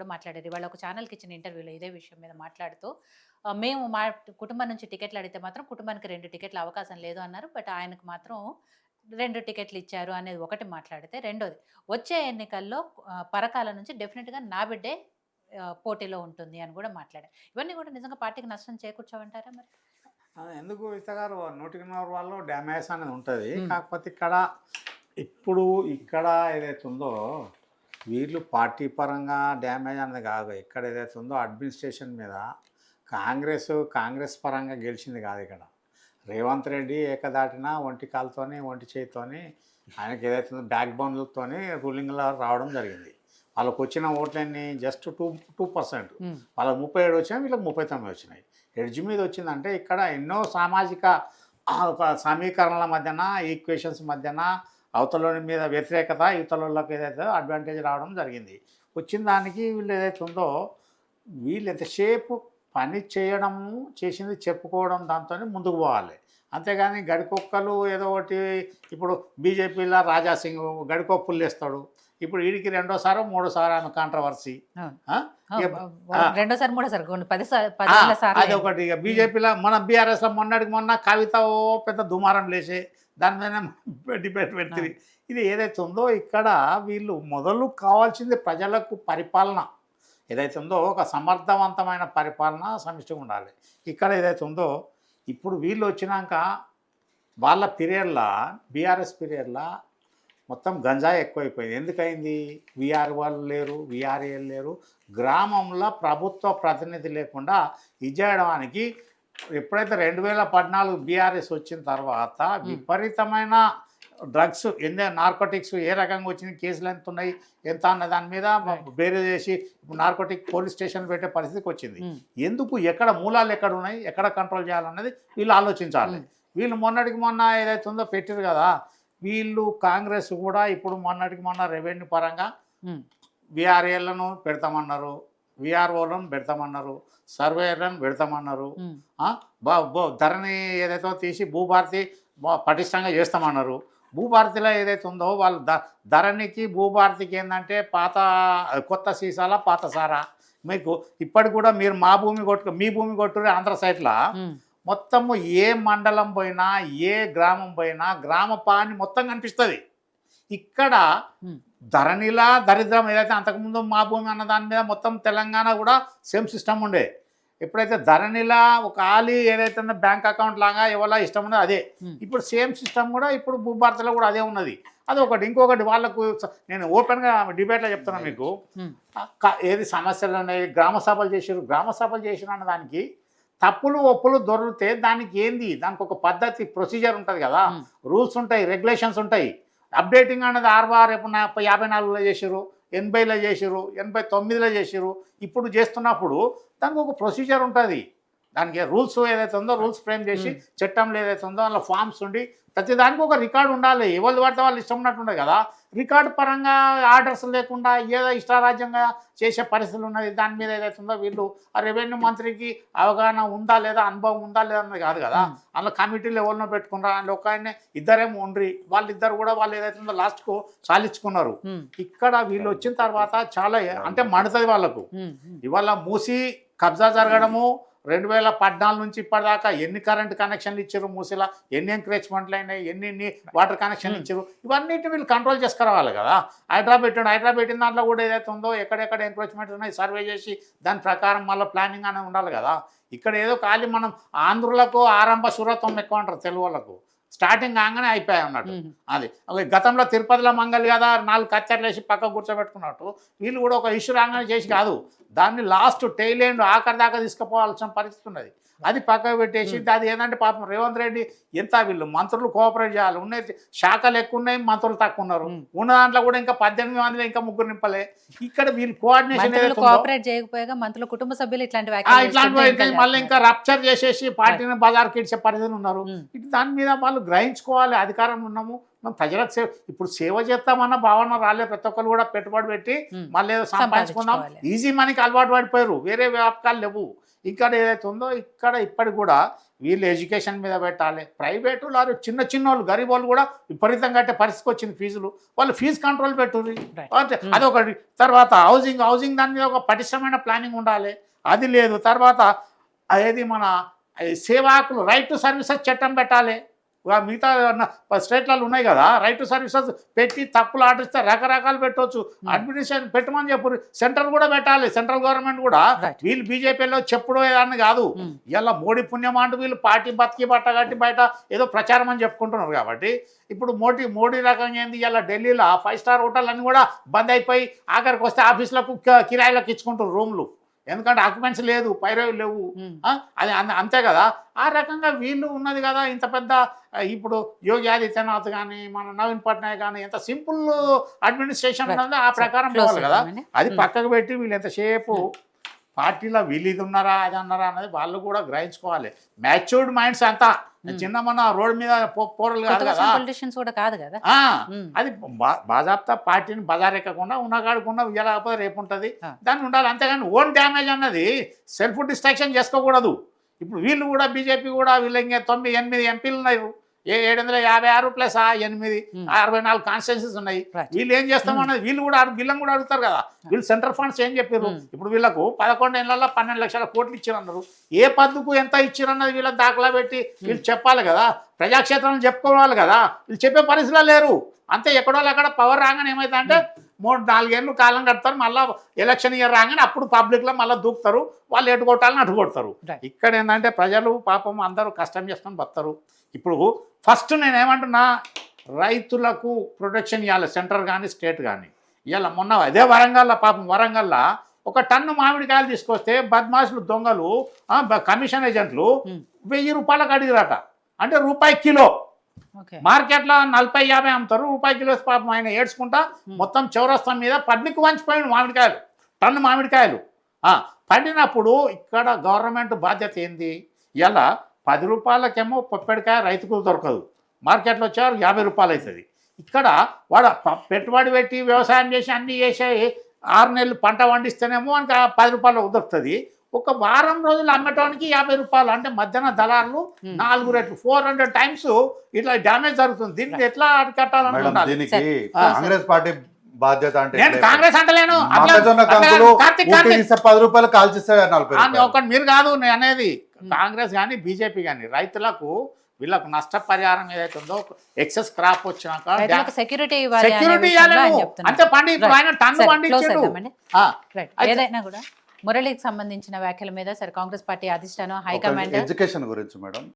కూడా మాట్లాడారు. ఇవాళ ఒక ఛానల్‌కి ఇచ్చిన ఇంటర్వ్యూలో ఇదే విషయం మీద మాట్లాడుతూ మేము మా కుటుంబం నుంచి టికెట్లు అడిగితే మాత్రం కుటుంబానికి 2 టికెట్ల అవకాశం లేదు అన్నారు. బట్ ఆయనకు మాత్రం 2 టికెట్లు ఇచ్చారు అనేది ఒకటి మాట్లాడితే, రెండోది వచ్చే ఎన్నికల్లో పరకాల నుంచి డెఫినిట్‌గా నా బిడ్డే పోటీలో ఉంటుంది అని కూడా మాట్లాడారు. ఇవన్నీ కూడా నిజంగా పార్టీకి నష్టం చేకూర్చవంటారా మరి? ఎందుకు ఇతగారు 100కి 100 వాళ్ళు డ్యామేజ్ అనేది ఉంటుంది. హ్మ్. కాకపోతే ఇప్పుడు ఇక్కడ ఏదైతే ఉందో వీళ్ళు పార్టీ పరంగా డ్యామేజ్ అనేది కాదు. ఇక్కడ ఏదైతే ఉందో అడ్మినిస్ట్రేషన్ మీద కాంగ్రెస్ పరంగా గెలిచింది కాదు. ఇక్కడ రేవంత్ రెడ్డి ఏకదాటిన ఒంటి కాలుతోని ఒంటి చేతితోని ఆయనకి ఏదైతే ఉందో బ్యాక్ బోన్లతోని రూలింగ్లో రావడం జరిగింది. వాళ్ళకు వచ్చిన ఓట్లన్నీ జస్ట్ 2%. వాళ్ళకి 37 వచ్చినాయి, వీళ్ళకి 39 వచ్చినాయి. ఎడ్జ్ మీద వచ్చిందంటే ఇక్కడ ఎన్నో సామాజిక ఒక సమీకరణల మధ్యన ఈక్వేషన్స్ మధ్యన అవతలని మీద వ్యతిరేకత ఇవతలకి ఏదైతే అడ్వాంటేజ్ రావడం జరిగింది. వచ్చిన దానికి వీళ్ళు ఏదైతే ఉందో వీళ్ళు ఎంతసేపు పని చేయడము చేసింది చెప్పుకోవడం దాంతో ముందుకు పోవాలి. అంతేగాని గడికొక్కలు ఏదో ఒకటి ఇప్పుడు బీజేపీలో రాజాసింగ్ గడికొప్పులు వేస్తాడు. ఇప్పుడు వీడికి రెండోసారో మూడోసారో ఆమె కాంట్రవర్సీ. రెండోసారి మూడోసారి అది ఒకటి. ఇక బీజేపీలో మన బీఆర్ఎస్లో మొన్న కవిత పెద్ద దుమారం లేచే దాని మీద డిబేట్ పెడుతుంది. ఇది ఏదైతే ఉందో ఇక్కడ వీళ్ళు మొదలు కావాల్సింది ప్రజలకు పరిపాలన ఏదైతే ఉందో ఒక సమర్థవంతమైన పరిపాలన సమిష్టిగా ఉండాలి. ఇక్కడ ఏదైతే ఉందో ఇప్పుడు వీళ్ళు వచ్చినాక వాళ్ళ పీరియడ్లో బీఆర్ఎస్ పీరియడ్లో మొత్తం గంజాయి ఎక్కువైపోయింది. ఎందుకైంది? వీఆర్ వాళ్ళు లేరు, వీఆర్ఏలు లేరు. గ్రామంలో ప్రభుత్వ ప్రతినిధి లేకుండా ఇది చేయడానికి ఎప్పుడైతే 2014 బీఆర్ఎస్ వచ్చిన తర్వాత విపరీతమైన డ్రగ్స్ నార్కోటిక్స్ ఏ రకంగా వచ్చినాయి, కేసులు ఎంత ఉన్నాయి ఎంత అన్న దాని మీద బేరే చేసి ఇప్పుడు నార్కోటిక్ పోలీస్ స్టేషన్ పెట్టే పరిస్థితికి వచ్చింది. ఎందుకు, ఎక్కడ మూలాలు ఎక్కడ ఉన్నాయి, ఎక్కడ కంట్రోల్ చేయాలన్నది వీళ్ళు ఆలోచించాలి. వీళ్ళు మొన్న ఏదైతే ఉందో పెట్టారు కదా, వీళ్ళు కాంగ్రెస్ కూడా ఇప్పుడు మొన్న రెవెన్యూ పరంగా విఆర్ఏలను పెడతామన్నారు, విఆర్ఓలను పెడతామన్నారు, సర్వేయర్లను పెడతామన్నారు, ధరని ఏదైతే తీసి భూభారతి పటిష్టంగా చేస్తామన్నారు. భూభారతిలో ఏదైతే ఉందో వాళ్ళు ధరణికి భూభారతికి ఏంటంటే కొత్త సీసాల పాత సారా. మీకు ఇప్పటికి కూడా మీరు మీ భూమి కొట్టురే ఆంధ్ర సైడ్లో మొత్తము ఏ మండలం పోయినా ఏ గ్రామం పోయినా గ్రామ పాని మొత్తం కనిపిస్తుంది. ఇక్కడ ధరణిలా దరిద్రం ఏదైతే అంతకుముందు మా భూమి అన్న దాని మీద మొత్తం తెలంగాణ కూడా సేమ్ సిస్టమ్ ఉండే. ఎప్పుడైతే ధరణిలా ఒక ఆలి ఏదైతే బ్యాంక్ అకౌంట్ లాగా ఎవరా ఇష్టం ఉన్నదో అదే ఇప్పుడు సేమ్ సిస్టమ్ కూడా ఇప్పుడు భూభారతిలో కూడా అదే ఉన్నది. అదొకటి. ఇంకొకటి వాళ్ళకు నేను ఓపెన్గా డిబేట్లో చెప్తున్నాను మీకు, ఏది సమస్యలు ఉన్నాయి, గ్రామ సభలు చేసిరు అన్న దానికి తప్పులు ఒప్పులు దొరికితే దానికి ఏంది, దానికి ఒక పద్ధతి ప్రొసీజర్ ఉంటుంది కదా, రూల్స్ ఉంటాయి, రెగ్యులేషన్స్ ఉంటాయి. అప్డేటింగ్ అన్నది 54లో చేసిరు, 80లో చేసిరు, 89లో చేసిరు. ఇప్పుడు చేస్తున్నప్పుడు దానికి ఒక ప్రొసీజర్ ఉంటుంది. దానికి రూల్స్ ఏదైతే ఉందో రూల్స్ ఫ్రేమ్ చేసి చట్టంలో ఏదైతే ఉందో అందులో ఫామ్స్ ఉండి ప్రతి దానికి ఒక రికార్డు ఉండాలి. ఎవరు పడితే వాళ్ళు ఇష్టం ఉన్నట్టు ఉండదు కదా. రికార్డు పరంగా ఆర్డర్స్ లేకుండా ఏదో ఇష్టారాజ్యంగా చేసే పరిస్థితులు ఉన్నది. దాని మీద ఏదైతే ఉందో వీళ్ళు ఆ రెవెన్యూ మంత్రికి అవగాహన ఉందా లేదా, అనుభవం ఉందా లేదా అన్నది కాదు కదా. అందులో కమిటీలు ఎవరినో పెట్టుకున్నారు, అందులో ఒక ఆయన ఇద్దరేమో ఉండ్రి, వాళ్ళిద్దరు కూడా వాళ్ళు ఏదైతే ఉందో లాస్ట్కు సాలించుకున్నారు. ఇక్కడ వీళ్ళు వచ్చిన తర్వాత చాలా అంటే మండుతుంది వాళ్ళకు. ఇవాళ మూసి కబ్జా జరగడము 2014 నుంచి ఇప్పటిదాకా ఎన్ని కరెంట్ కనెక్షన్లు ఇచ్చారు, మూసిలా ఎన్ని ఎంకరేజ్మెంట్లు అయినాయి, ఎన్ని వాటర్ కనెక్షన్లు ఇచ్చారు, ఇవన్నిటిని వీళ్ళు కంట్రోల్ చేసుకురావాలి కదా. హైడ్రా పెట్టిన దాంట్లో కూడా ఏదైతే ఉందో ఎక్కడెక్కడ ఎంకరేజ్మెంట్ ఉన్నాయి సర్వే చేసి దాని ప్రకారం మళ్ళీ ప్లానింగ్ అనేది ఉండాలి కదా. ఇక్కడ ఏదో ఖాళీ మనం ఆంధ్రులకు ఆరంభ శూరత్వం ఎక్కువ అంటారు, తెలుగు వాళ్ళకు స్టార్టింగ్ కాగానే అయిపోయాయి అన్నట్టు. అది గతంలో తిరుపతిలో మంగళి కదా 4 కత్తెరలు వేసి పక్క కూర్చోబెట్టుకున్నట్టు వీళ్ళు కూడా ఒక ఇష్యూ రాగానే చేసి కాదు, దాన్ని లాస్ట్ టైల్ ఎండ్ ఆఖరి దాకా తీసుకుపోవాల్సిన పరిస్థితి ఉన్నది. అది పక్కకు పెట్టేసి అది ఏంటంటే పాపం రేవంత్ రెడ్డి ఎంత వీళ్ళు మంత్రులు కోఆపరేట్ చేయాలి. ఉన్నాయి శాఖలు ఎక్కువ ఉన్నాయి, మంత్రులు తక్కువ ఉన్నారు. ఉన్న దాంట్లో కూడా ఇంకా 18 మందిలో ఇంకా 3 నింపలే. ఇక్కడ వీళ్ళు కోఆర్డినేషన్ కోఆపరేట్ చేయకపోయాగా మంత్రుల కుటుంబ సభ్యులు ఇట్లాంటివి మళ్ళీ ఇంకా రప్చర్ చేసేసి పార్టీని బజార్కి ఇచ్చే పరిస్థితులు ఉన్నారు. ఇటు దాని మీద వాళ్ళు గ్రహించుకోవాలి. అధికారం ఉన్నాము, మనం ప్రజలకు ఇప్పుడు సేవ చేస్తామన్న భావన రాలే. ప్రతి ఒక్కరు కూడా పెట్టుబడి పెట్టి మళ్ళీ ఏదో సంపాదించుకుందాం ఈజీ మనీకి అలవాటు పడిపోయారు. వేరే వ్యాపకాలు లేవు. ఇక్కడ ఏదైతే ఉందో ఇక్కడ ఇప్పటికి కూడా వీళ్ళు ఎడ్యుకేషన్ మీద పెట్టాలి. ప్రైవేటు లారు చిన్న చిన్న వాళ్ళు గరీబ్ వాళ్ళు కూడా విపరీతంగా కట్టే పరిస్థితికి వచ్చింది ఫీజులు. వాళ్ళు ఫీజు కంట్రోల్ పెట్టుర్రి అంటే అదొకటి. తర్వాత హౌసింగ్ దాని మీద ఒక పటిష్టమైన ప్లానింగ్ ఉండాలి, అది లేదు. తర్వాత ఏది మన సేవాకులు రైట్ టు సర్వీసెస్ చట్టం పెట్టాలి. మిగతా స్టేట్లలో ఉన్నాయి కదా రైట్ టు సర్వీసెస్ పెట్టి తప్పులు ఆర్డర్ ఇస్తే రకరకాలు పెట్టవచ్చు. అడ్మినిస్ట్రేషన్ పెట్టమని చెప్పు. సెంట్రల్ కూడా పెట్టాలి, సెంట్రల్ గవర్నమెంట్ కూడా. వీళ్ళు బీజేపీలో చెప్పుడు ఏదాన్ని కాదు. ఇలా మోడీ పుణ్యం అంటూ వీళ్ళు పార్టీ బతికి బట్ట కట్టి బయట ఏదో ప్రచారం అని చెప్పుకుంటున్నారు. కాబట్టి ఇప్పుడు మోడీ రకంగా ఏంది, ఇలా ఢిల్లీలో 5 స్టార్ హోటల్ అన్నీ కూడా బంద్ అయిపోయి ఆఖరికి వస్తే ఆఫీసులకు కిరాయిలకు ఇచ్చుకుంటారు రూమ్లు. ఎందుకంటే ఆక్యుపెన్సీ లేదు, పైరవి లేవు. అది అంతే కదా. ఆ రకంగా వీళ్ళు ఉన్నది కదా ఇంత పెద్ద. ఇప్పుడు యోగి ఆదిత్యనాథ్ కానీ మన నవీన్ పట్నాయక్ కానీ ఎంత సింపుల్ అడ్మినిస్ట్రేషన్ ఉన్నదో ఆ ప్రకారం పోవాలి కదా. అది పక్కకు పెట్టి వీళ్ళు ఎంతసేపు పార్టీలో వీళ్ళు ఇది ఉన్నారా అది అన్నారా అన్నది వాళ్ళు కూడా గ్రహించుకోవాలి. మ్యాచ్యూర్డ్ మైండ్స్ అంతా చిన్న మన రోడ్డు మీద పోరలు కాదు కదా, పొలిటీషియన్స్ కూడా కాదు కదా. అది బాజాప్తా పార్టీని బజారెక్కకుండా ఉన్నకాడుకున్న ఇవ్వలేకపోతే రేపు ఉంటుంది దాన్ని ఉండాలి. అంతేగాని ఓన్ డ్యామేజ్ అన్నది సెల్ఫ్ డిస్ట్రాక్షన్ చేసుకోకూడదు. ఇప్పుడు వీళ్ళు కూడా బీజేపీ కూడా వీళ్ళు ఇంకా 9-8 ఎంపీలు ఉన్నారు. 756 ప్లస్ 8 64 కాన్స్టిట్యున్సీస్ ఉన్నాయి. వీళ్ళు ఏం చేస్తామన్నది వీళ్ళని కూడా అడుగుతారు కదా. వీళ్ళు సెంట్రల్ ఫండ్స్ ఏం చెప్పారు, ఇప్పుడు వీళ్ళకు 11 ఏళ్లలో 12 లక్షల కోట్లు ఇచ్చిరన్నారు. ఏ పద్దుకు ఎంత ఇచ్చిరన్నది వీళ్ళకి దాఖలా పెట్టి వీళ్ళు చెప్పాలి కదా. ప్రజాక్షేత్రంలో చెప్పుకోవాలి కదా. వీళ్ళు చెప్పే పరిస్థితిలో లేరు. అంతే ఎక్కడో అక్కడ పవర్ రాగానే ఏమైతే అంటే 3-4 ఏళ్ళు కాలం కడతారు. మళ్ళీ ఎలక్షన్ ఇయర్ రాగానే అప్పుడు పబ్లిక్లో మళ్ళీ దూకుతారు. వాళ్ళు ఎటు కొట్టాలని అటు కొడతారు. ఇక్కడ ఏంటంటే ప్రజలు పాపం అందరూ కష్టం చేసుకొని బతారు. ఇప్పుడు ఫస్ట్ నేనేమంటున్నా, రైతులకు ప్రొటెక్షన్ ఇవ్వాలి సెంట్రల్ కానీ స్టేట్ కానీ. ఇవాళ మొన్న అదే వరంగల్లో ఒక టన్ను మామిడికాయలు తీసుకొస్తే బద్మాషులు దొంగలు కమిషన్ ఏజెంట్లు 1000 రూపాయలకు అడిగిరట. అంటే రూపాయి కిలో. మార్కెట్లో 40-50 అమ్ముతారు, రూపాయి కిలో. పాపం ఆయన ఏడ్చుకుంటా మొత్తం చౌరస్తా మీద పబ్లిక్ వంచిపోయిన మామిడికాయలు, టన్ను మామిడికాయలు పండినప్పుడు. ఇక్కడ గవర్నమెంట్ బాధ్యత ఏంది? ఇలా 10 రూపాయలకేమో పొప్పెడికాయ రైతుకు దొరకదు, మార్కెట్లో వచ్చారు 50 రూపాయలు అవుతుంది. ఇక్కడ వాడు పెట్టుబడి పెట్టి వ్యవసాయం చేసి అన్నీ చేసే 6 నెలలు పంట పండిస్తేనేమో మనకి 10 రూపాయలు దొరుకుతుంది. ఒక వారం రోజులు అమ్మటానికి 50 రూపాయలు. అంటే మధ్యాహ్న దళారులు 4 రెట్లు 400 టైమ్స్ ఇట్లా డ్యామేజ్ జరుగుతుంది. దీన్ని ఎట్లా అరికట్టాలనుకుంటున్నారు? కాంగ్రెస్ పార్టీ బాధ్యత అంటే నేను కాంగ్రెస్ అంటలేను. 10 రూపాయలు కాల్చిస్తే 40 ఒకటి మీరు కాదు నేను అనేది. కాంగ్రెస్ కానీ బీజేపీ కానీ రైతులకు వీళ్ళకు నష్టపరిహారం ఏదైతే ఉందో ఎక్సెస్ క్రాప్ వచ్చినాక సెక్యూరిటీ అంతే. పండి ఇప్పుడు ఆయన టన్ను పండించాడు. ఏదైనా కూడా మురళికి సంబంధించిన వ్యాఖ్యల మీద సరే కాంగ్రెస్ పార్టీ అధిష్టానం హైకమాండ్ ఎడ్యుకేషన్ గురించి మేడం